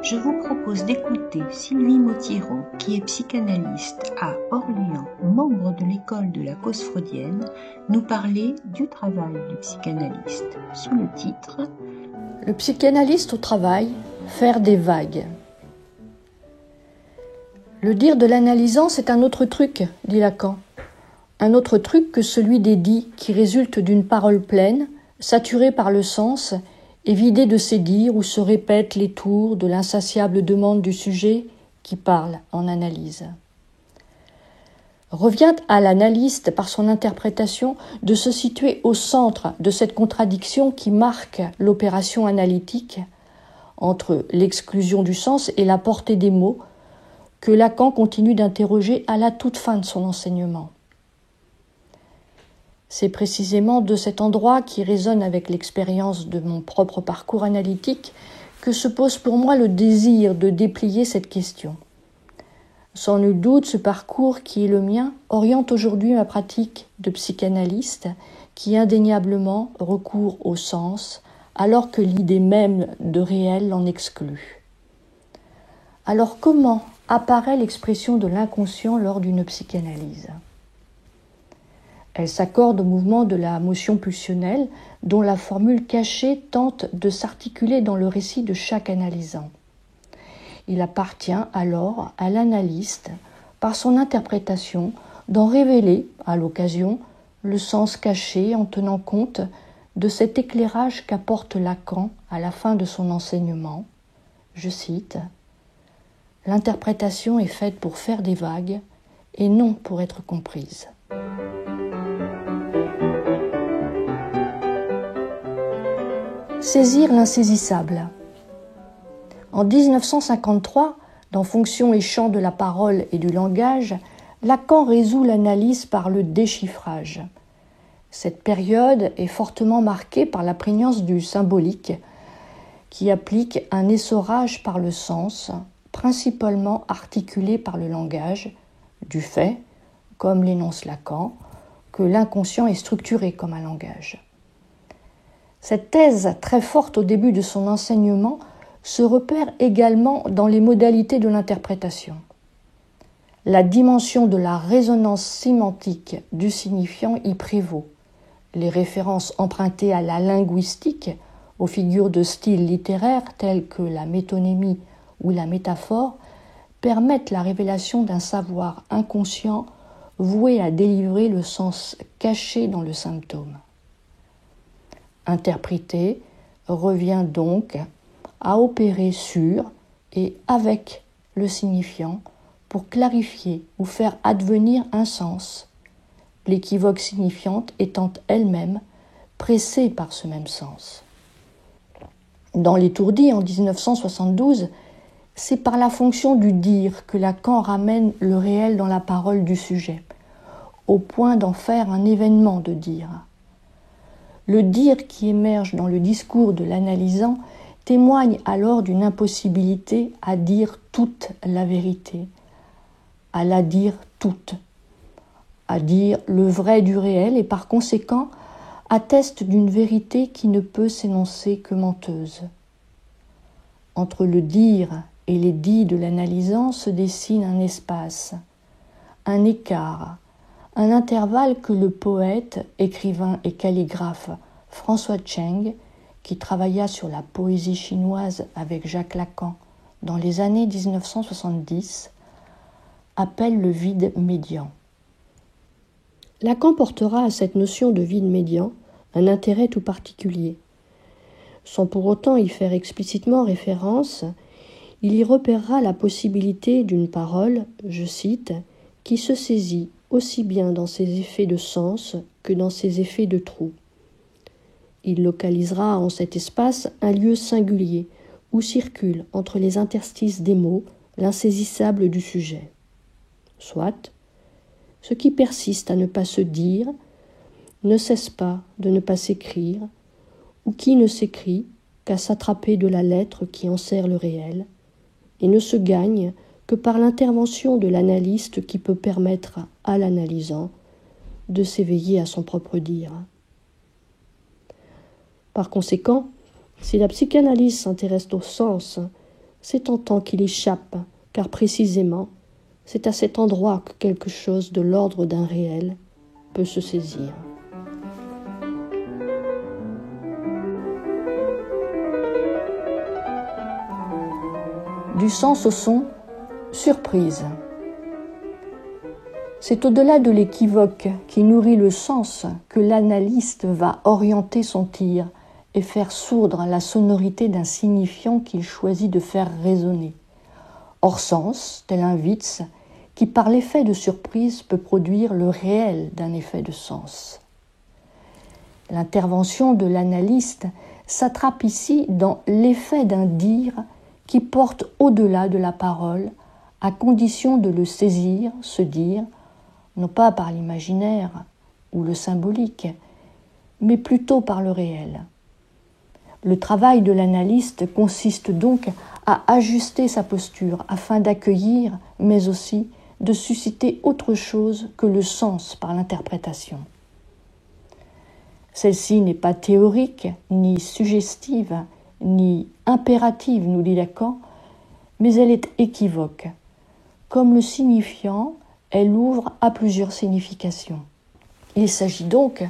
je vous propose d'écouter Sylvie Motiro, qui est psychanalyste à Orléans, membre de l'école de la cause freudienne, nous parler du travail du psychanalyste, sous le titre « Le psychanalyste au travail, faire des vagues ». Le dire de l'analysant, c'est un autre truc, dit Lacan. Un autre truc que celui des dits qui résulte d'une parole pleine, saturée par le sens et vidée de ses dires où se répètent les tours de l'insatiable demande du sujet qui parle en analyse. Revient à l'analyste, par son interprétation, de se situer au centre de cette contradiction qui marque l'opération analytique entre l'exclusion du sens et la portée des mots que Lacan continue d'interroger à la toute fin de son enseignement. C'est précisément de cet endroit qui résonne avec l'expérience de mon propre parcours analytique que se pose pour moi le désir de déplier cette question. Sans nul doute, ce parcours qui est le mien oriente aujourd'hui ma pratique de psychanalyste qui indéniablement recourt au sens alors que l'idée même de réel l'en exclut. Alors comment apparaît l'expression de l'inconscient lors d'une psychanalyse ? Elle s'accorde au mouvement de la motion pulsionnelle dont la formule cachée tente de s'articuler dans le récit de chaque analysant. Il appartient alors à l'analyste, par son interprétation, d'en révéler, à l'occasion, le sens caché en tenant compte de cet éclairage qu'apporte Lacan à la fin de son enseignement. Je cite « L'interprétation est faite pour faire des vagues et non pour être comprise. » Saisir l'insaisissable. En 1953, dans Fonction et champ de la parole et du langage, Lacan résout l'analyse par le déchiffrage. Cette période est fortement marquée par la prégnance du symbolique, qui applique un essorage par le sens, principalement articulé par le langage, du fait, comme l'énonce Lacan, que l'inconscient est structuré comme un langage. Cette thèse, très forte au début de son enseignement, se repère également dans les modalités de l'interprétation. La dimension de la résonance sémantique du signifiant y prévaut. Les références empruntées à la linguistique, aux figures de style littéraire telles que la métonymie ou la métaphore, permettent la révélation d'un savoir inconscient voué à délivrer le sens caché dans le symptôme. Interpréter revient donc à opérer sur et avec le signifiant pour clarifier ou faire advenir un sens, l'équivoque signifiante étant elle-même pressée par ce même sens. Dans L'étourdi, en 1972, c'est par la fonction du dire que Lacan ramène le réel dans la parole du sujet, au point d'en faire un événement de dire. Le dire qui émerge dans le discours de l'analysant témoigne alors d'une impossibilité à dire toute la vérité, à la dire toute, à dire le vrai du réel et par conséquent atteste d'une vérité qui ne peut s'énoncer que menteuse. Entre le dire et les dits de l'analysant se dessine un espace, un écart, un intervalle que le poète, écrivain et calligraphe François Cheng, qui travailla sur la poésie chinoise avec Jacques Lacan dans les années 1970, appelle le vide médian. Lacan portera à cette notion de vide médian un intérêt tout particulier. Sans pour autant y faire explicitement référence, il y repérera la possibilité d'une parole, je cite, qui se saisit aussi bien dans ses effets de sens que dans ses effets de trou. Il localisera en cet espace un lieu singulier où circule entre les interstices des mots l'insaisissable du sujet. Soit, ce qui persiste à ne pas se dire, ne cesse pas de ne pas s'écrire, ou qui ne s'écrit qu'à s'attraper de la lettre qui enserre le réel, et ne se gagne que par l'intervention de l'analyste qui peut permettre à l'analysant de s'éveiller à son propre dire. Par conséquent, si la psychanalyse s'intéresse au sens, c'est tentant qu'il échappe, car précisément, c'est à cet endroit que quelque chose de l'ordre d'un réel peut se saisir. Du sens au son, surprise. C'est au-delà de l'équivoque qui nourrit le sens que l'analyste va orienter son tir et faire sourdre la sonorité d'un signifiant qu'il choisit de faire résonner. Hors sens, tel un Witz, qui par l'effet de surprise peut produire le réel d'un effet de sens. L'intervention de l'analyste s'attrape ici dans l'effet d'un dire qui porte au-delà de la parole, à condition de le saisir, se dire, non pas par l'imaginaire ou le symbolique, mais plutôt par le réel. Le travail de l'analyste consiste donc à ajuster sa posture afin d'accueillir, mais aussi de susciter autre chose que le sens par l'interprétation. Celle-ci n'est pas théorique, ni suggestive, ni impérative, nous dit Lacan, mais elle est équivoque. Comme le signifiant, elle ouvre à plusieurs significations. Il s'agit donc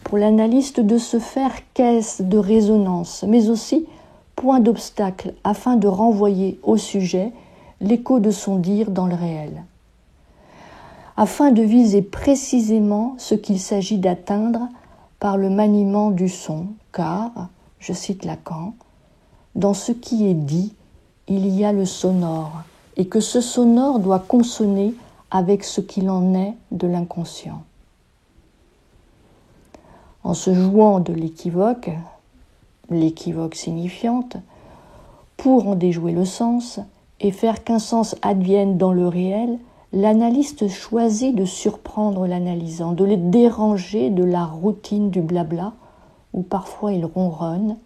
pour l'analyste de se faire caisse de résonance, mais aussi point d'obstacle afin de renvoyer au sujet l'écho de son dire dans le réel. Afin de viser précisément ce qu'il s'agit d'atteindre par le maniement du son, car, je cite Lacan, dans ce qui est dit, il y a le sonore, et que ce sonore doit consonner avec ce qu'il en est de l'inconscient. En se jouant de l'équivoque signifiante, pour en déjouer le sens et faire qu'un sens advienne dans le réel, l'analyste choisit de surprendre l'analysant, de le déranger de la routine du blabla, où parfois il ronronne,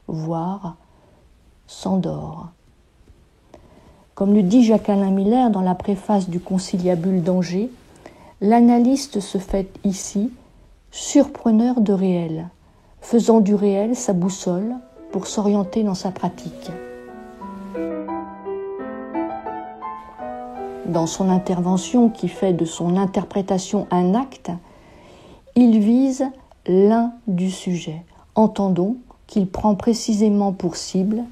voire s'endort. Comme le dit Jacques-Alain Miller dans la préface du Conciliabule d'Angers, l'analyste se fait ici surpreneur de réel, faisant du réel sa boussole pour s'orienter dans sa pratique. Dans son intervention qui fait de son interprétation un acte, il vise l'un du sujet. Entendons qu'il prend précisément pour cible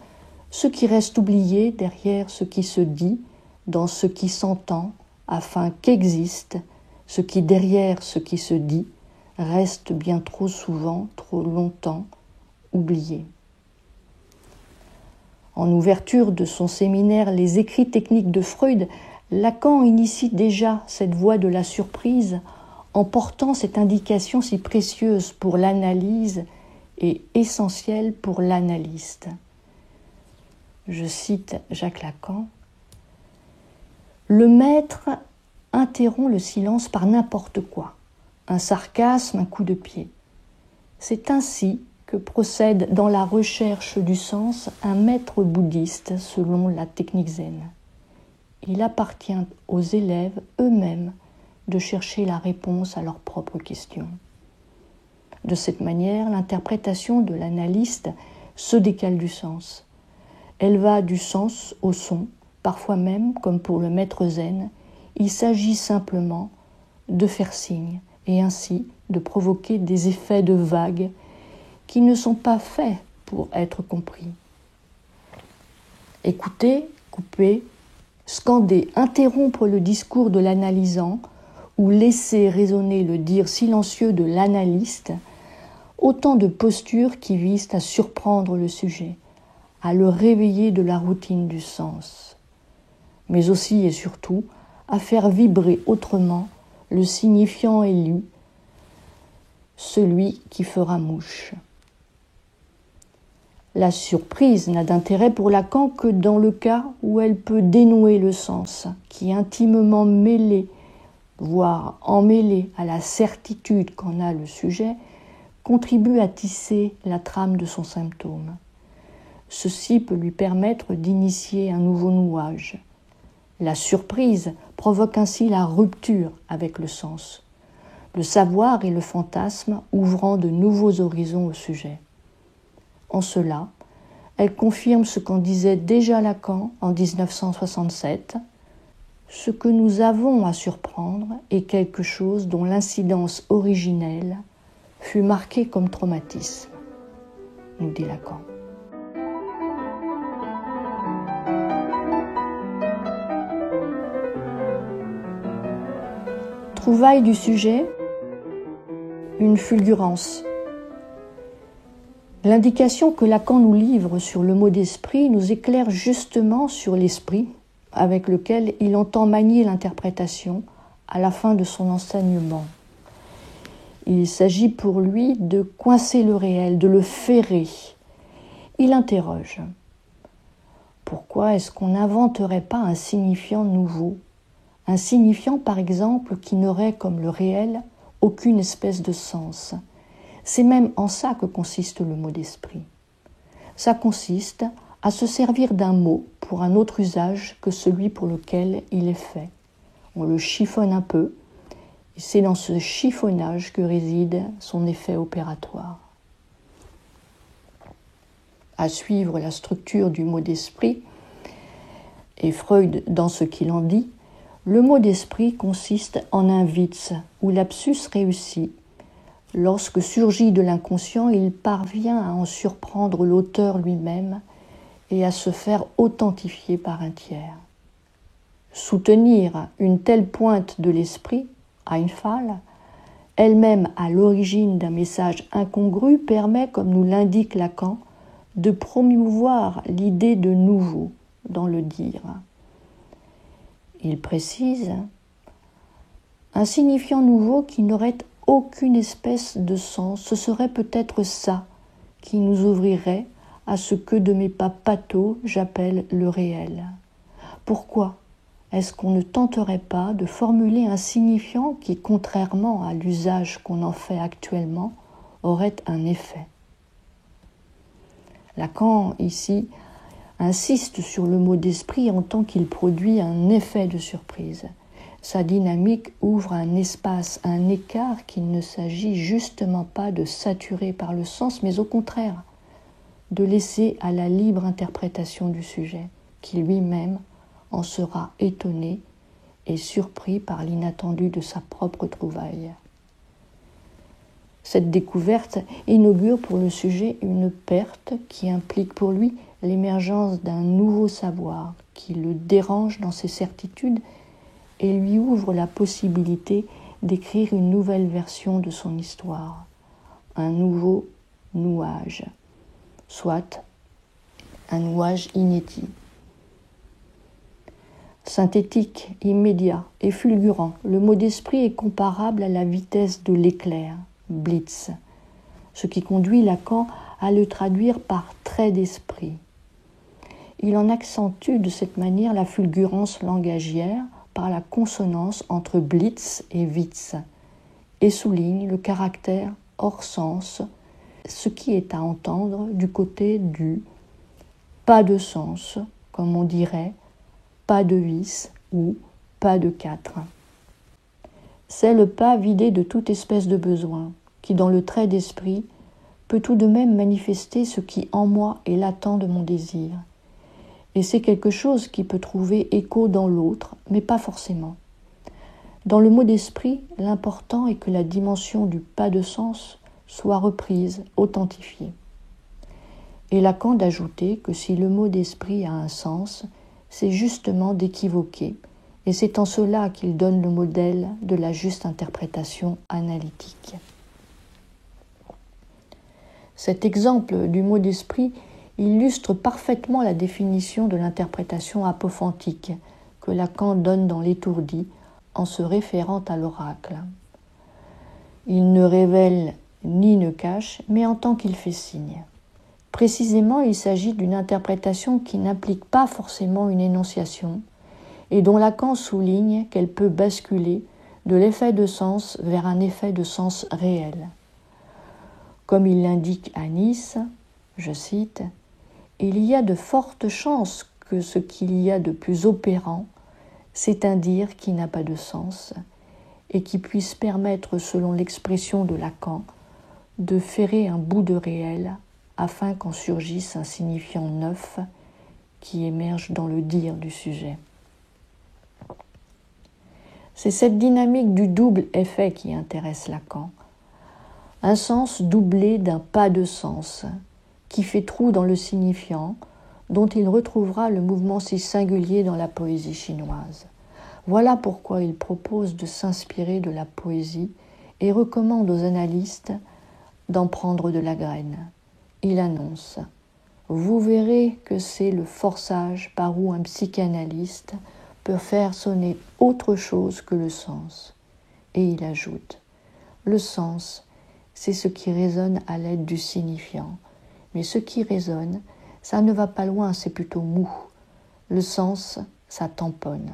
ce qui reste oublié derrière ce qui se dit, dans ce qui s'entend, afin qu'existe ce qui derrière ce qui se dit reste bien trop souvent, trop longtemps oublié. En ouverture de son séminaire « Les écrits techniques de Freud », Lacan initie déjà cette voie de la surprise en portant cette indication si précieuse pour l'analyse et essentielle pour l'analyste. Je cite Jacques Lacan, « Le maître interrompt le silence par n'importe quoi, un sarcasme, un coup de pied. C'est ainsi que procède dans la recherche du sens un maître bouddhiste selon la technique zen. Il appartient aux élèves eux-mêmes de chercher la réponse à leurs propres questions. De cette manière, l'interprétation de l'analyste se décale du sens. Elle va du sens au son, parfois même, comme pour le maître zen, il s'agit simplement de faire signe et ainsi de provoquer des effets de vague qui ne sont pas faits pour être compris. Écouter, couper, scander, interrompre le discours de l'analysant ou laisser résonner le dire silencieux de l'analyste, autant de postures qui visent à surprendre le sujet, à le réveiller de la routine du sens, mais aussi et surtout à faire vibrer autrement le signifiant élu, celui qui fera mouche. La surprise n'a d'intérêt pour Lacan que dans le cas où elle peut dénouer le sens, qui est intimement mêlé, voire emmêlé à la certitude qu'en a le sujet, contribue à tisser la trame de son symptôme. Ceci peut lui permettre d'initier un nouveau nouage. La surprise provoque ainsi la rupture avec le sens, le savoir et le fantasme ouvrant de nouveaux horizons au sujet. En cela, Elle confirme ce qu'en disait déjà Lacan en 1967. Ce que nous avons à surprendre est quelque chose dont l'incidence originelle fut marquée comme traumatisme, nous dit Lacan. Trouvaille du sujet, une fulgurance. L'indication que Lacan nous livre sur le mot d'esprit nous éclaire justement sur l'esprit avec lequel il entend manier l'interprétation à la fin de son enseignement. Il s'agit pour lui de coincer le réel, de le ferrer. Il interroge. Pourquoi est-ce qu'on n'inventerait pas un signifiant nouveau ? Un signifiant, par exemple, qui n'aurait, comme le réel, aucune espèce de sens. C'est même en ça que consiste le mot d'esprit. Ça consiste à se servir d'un mot pour un autre usage que celui pour lequel il est fait. On le chiffonne un peu, et c'est dans ce chiffonnage que réside son effet opératoire. À suivre la structure du mot d'esprit, et Freud dans ce qu'il en dit, le mot d'esprit consiste en un witz ou lapsus réussi. Lorsque surgit de l'inconscient, il parvient à en surprendre l'auteur lui-même et à se faire authentifier par un tiers. Soutenir une telle pointe de l'esprit, Einfall, elle-même à l'origine d'un message incongru, permet, comme nous l'indique Lacan, de promouvoir l'idée de nouveau dans le dire. Il précise un signifiant nouveau qui n'aurait aucune espèce de sens, ce serait peut-être ça qui nous ouvrirait à ce que de mes pas pathos j'appelle le réel. Pourquoi est-ce qu'on ne tenterait pas de formuler un signifiant qui, contrairement à l'usage qu'on en fait actuellement, aurait un effet ? Lacan, ici, insiste sur le mot d'esprit en tant qu'il produit un effet de surprise. Sa dynamique ouvre un espace, un écart qu'il ne s'agit justement pas de saturer par le sens, mais au contraire, de laisser à la libre interprétation du sujet, qui lui-même en sera étonné et surpris par l'inattendu de sa propre trouvaille. Cette découverte inaugure pour le sujet une perte qui implique pour lui l'émergence d'un nouveau savoir qui le dérange dans ses certitudes et lui ouvre la possibilité d'écrire une nouvelle version de son histoire, un nouveau nouage, soit un nouage inédit. Synthétique, immédiat et fulgurant, le mot d'esprit est comparable à la vitesse de l'éclair, blitz, ce qui conduit Lacan à le traduire par trait d'esprit. Il en accentue de cette manière la fulgurance langagière par la consonance entre blitz et witz, et souligne le caractère hors sens, ce qui est à entendre du côté du pas de sens, comme on dirait pas de vis ou pas de 4. C'est le pas vidé de toute espèce de besoin, qui dans le trait d'esprit peut tout de même manifester ce qui en moi est latent de mon désir. Et c'est quelque chose qui peut trouver écho dans l'autre, mais pas forcément. Dans le mot d'esprit, l'important est que la dimension du pas de sens soit reprise, authentifiée. Et Lacan d'ajouter que si le mot d'esprit a un sens, c'est justement d'équivoquer, et c'est en cela qu'il donne le modèle de la juste interprétation analytique. Cet exemple du mot d'esprit illustre parfaitement la définition de l'interprétation apophantique que Lacan donne dans L'étourdi en se référant à l'oracle. Il ne révèle ni ne cache, mais en tant qu'il fait signe. Précisément, il s'agit d'une interprétation qui n'implique pas forcément une énonciation et dont Lacan souligne qu'elle peut basculer de l'effet de sens vers un effet de sens réel. Comme il l'indique à Nice, je cite, « Il y a de fortes chances que ce qu'il y a de plus opérant, c'est un dire qui n'a pas de sens et qui puisse permettre, selon l'expression de Lacan, de ferrer un bout de réel afin qu'en surgisse un signifiant neuf qui émerge dans le dire du sujet. C'est cette dynamique du double effet qui intéresse Lacan. Un sens doublé d'un pas de sens, qui fait trou dans le signifiant, dont il retrouvera le mouvement si singulier dans la poésie chinoise. Voilà pourquoi il propose de s'inspirer de la poésie et recommande aux analystes d'en prendre de la graine. Il annonce « Vous verrez que c'est le forçage par où un psychanalyste peut faire sonner autre chose que le sens. » Et il ajoute « Le sens, c'est ce qui résonne à l'aide du signifiant. Mais ce qui résonne, ça ne va pas loin, c'est plutôt mou. Le sens, ça tamponne. »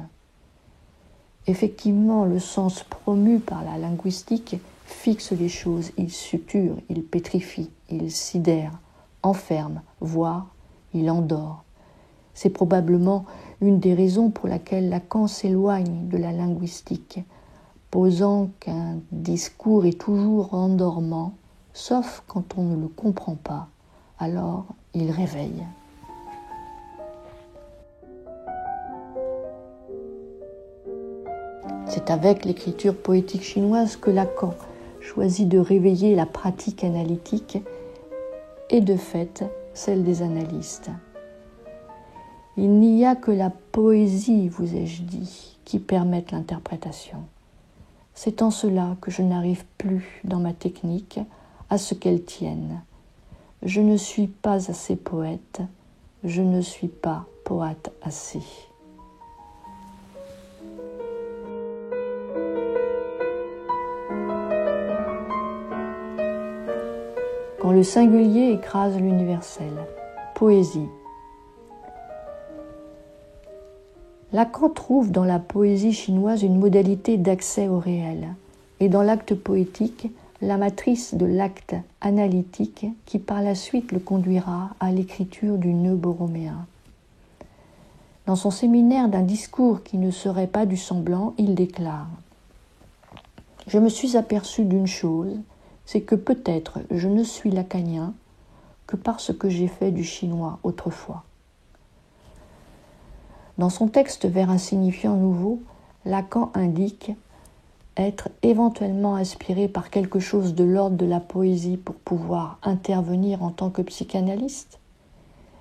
Effectivement, le sens promu par la linguistique fixe les choses, il suture, il pétrifie, il sidère, enferme, voire il endort. C'est probablement une des raisons pour laquelle Lacan s'éloigne de la linguistique, posant qu'un discours est toujours endormant, sauf quand on ne le comprend pas. Alors, il réveille. C'est avec l'écriture poétique chinoise que Lacan choisit de réveiller la pratique analytique et de fait celle des analystes. Il n'y a que la poésie, vous ai-je dit, qui permette l'interprétation. C'est en cela que je n'arrive plus dans ma technique à ce qu'elle tienne. Je ne suis pas assez poète, je ne suis pas poète assez. Quand le singulier écrase l'universel. Poésie. Lacan trouve dans la poésie chinoise une modalité d'accès au réel, et dans l'acte poétique, la matrice de l'acte analytique qui par la suite le conduira à l'écriture du nœud borroméen. Dans son séminaire d'un discours qui ne serait pas du semblant, il déclare « Je me suis aperçu d'une chose, c'est que peut-être je ne suis lacanien que parce que j'ai fait du chinois autrefois. » Dans son texte Vers un signifiant nouveau, Lacan indique être éventuellement inspiré par quelque chose de l'ordre de la poésie pour pouvoir intervenir en tant que psychanalyste.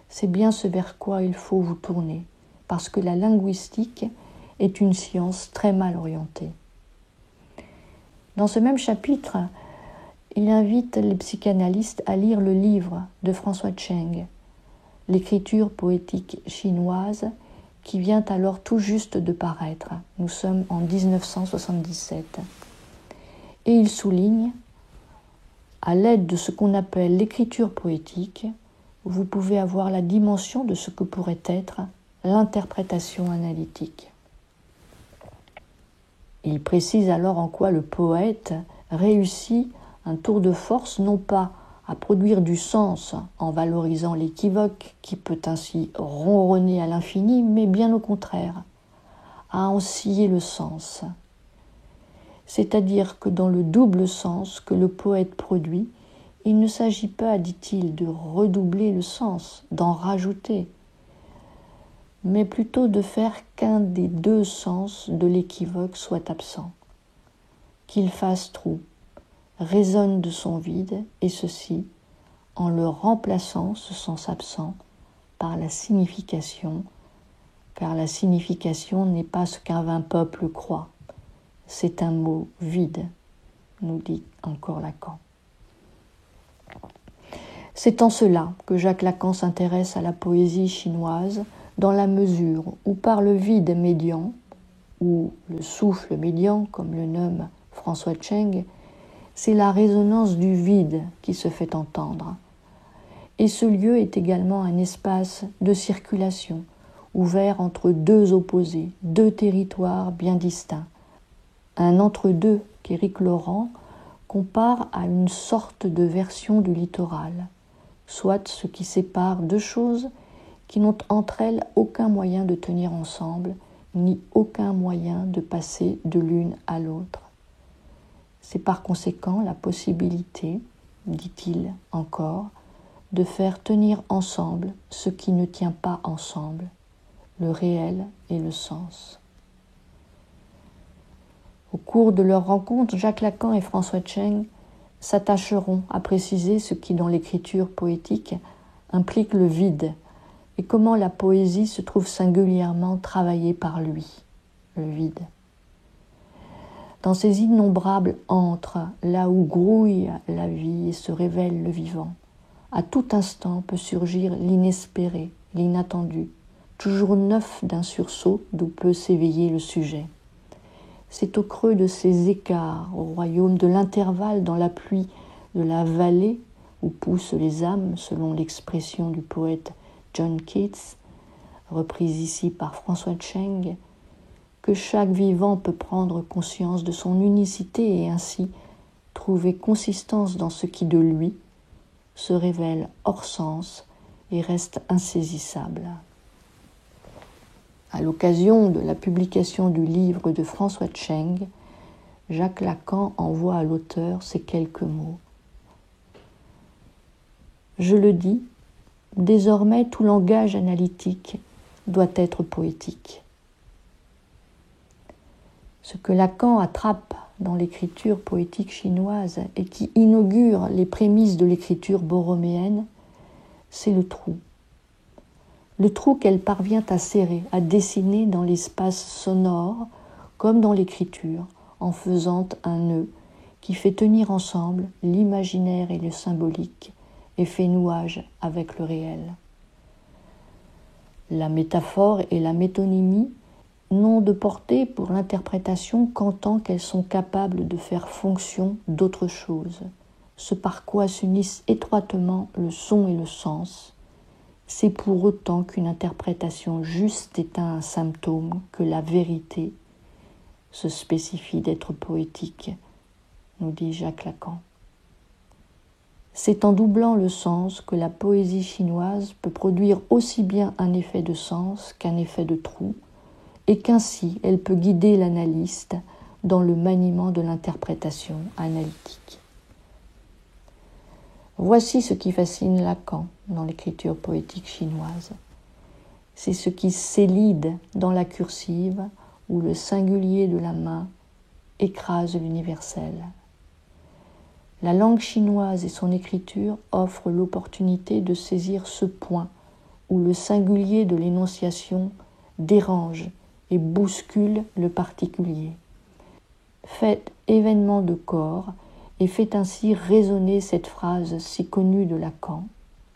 C'est bien ce vers quoi il faut vous tourner, parce que la linguistique est une science très mal orientée. Dans ce même chapitre, il invite les psychanalystes à lire le livre de François Cheng, L'écriture poétique chinoise, qui vient alors tout juste de paraître. Nous sommes en 1977. Et il souligne, à l'aide de ce qu'on appelle l'écriture poétique, vous pouvez avoir la dimension de ce que pourrait être l'interprétation analytique. Il précise alors en quoi le poète réussit un tour de force, non pas à produire du sens en valorisant l'équivoque qui peut ainsi ronronner à l'infini, mais bien au contraire, à en scier le sens. C'est-à-dire que dans le double sens que le poète produit, il ne s'agit pas, dit-il, de redoubler le sens, d'en rajouter, mais plutôt de faire qu'un des deux sens de l'équivoque soit absent, qu'il fasse trou, résonne de son vide, et ceci en le remplaçant, ce sens absent, par la signification, car la signification n'est pas ce qu'un vain peuple croit, c'est un mot vide, nous dit encore Lacan. C'est en cela que Jacques Lacan s'intéresse à la poésie chinoise, dans la mesure où par le vide médian, ou le souffle médian, comme le nomme François Cheng, c'est la résonance du vide qui se fait entendre. Et ce lieu est également un espace de circulation, ouvert entre deux opposés, deux territoires bien distincts. Un entre-deux qu'Éric Laurent compare à une sorte de version du littoral, soit ce qui sépare deux choses qui n'ont entre elles aucun moyen de tenir ensemble, ni aucun moyen de passer de l'une à l'autre. C'est par conséquent la possibilité, dit-il encore, de faire tenir ensemble ce qui ne tient pas ensemble, le réel et le sens. Au cours de leur rencontre, Jacques Lacan et François Tcheng s'attacheront à préciser ce qui, dans l'écriture poétique, implique le vide et comment la poésie se trouve singulièrement travaillée par lui, le vide. Dans ces innombrables antres, là où grouille la vie et se révèle le vivant, à tout instant peut surgir l'inespéré, l'inattendu, toujours neuf d'un sursaut d'où peut s'éveiller le sujet. C'est au creux de ces écarts, au royaume de l'intervalle dans la pluie de la vallée où poussent les âmes, selon l'expression du poète John Keats, reprise ici par François Tcheng, que chaque vivant peut prendre conscience de son unicité et ainsi trouver consistance dans ce qui de lui se révèle hors sens et reste insaisissable. À l'occasion de la publication du livre de François Tcheng, Jacques Lacan envoie à l'auteur ces quelques mots. Je le dis, désormais tout langage analytique doit être poétique. Ce que Lacan attrape dans l'écriture poétique chinoise et qui inaugure les prémices de l'écriture borroméenne, c'est le trou. Le trou qu'elle parvient à serrer, à dessiner dans l'espace sonore, comme dans l'écriture, en faisant un nœud qui fait tenir ensemble l'imaginaire et le symbolique et fait nouage avec le réel. La métaphore et la métonymie n'ont de portée pour l'interprétation qu'en tant qu'elles sont capables de faire fonction d'autre chose, ce par quoi s'unissent étroitement le son et le sens. C'est pour autant qu'une interprétation juste est un symptôme que la vérité se spécifie d'être poétique, nous dit Jacques Lacan. C'est en doublant le sens que la poésie chinoise peut produire aussi bien un effet de sens qu'un effet de trou, et qu'ainsi elle peut guider l'analyste dans le maniement de l'interprétation analytique. Voici ce qui fascine Lacan dans l'écriture poétique chinoise. C'est ce qui s'élide dans la cursive où le singulier de la main écrase l'universel. La langue chinoise et son écriture offrent l'opportunité de saisir ce point où le singulier de l'énonciation dérange et bouscule le particulier. Fait événement de corps et fait ainsi résonner cette phrase si connue de Lacan,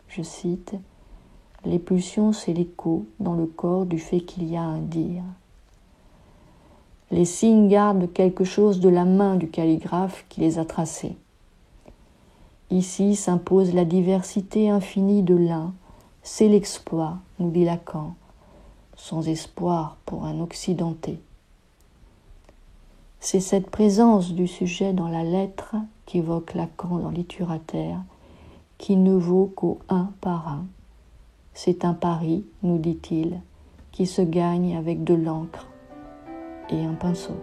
je cite, « Les pulsions, c'est l'écho dans le corps du fait qu'il y a un dire ». Les signes gardent quelque chose de la main du calligraphe qui les a tracés. Ici s'impose la diversité infinie de l'un, c'est l'exploit, nous dit Lacan, sans espoir pour un occidenté. C'est cette présence du sujet dans la lettre qu'évoque Lacan dans Littérateur, qui ne vaut qu'au un par un. C'est un pari, nous dit-il, qui se gagne avec de l'encre et un pinceau.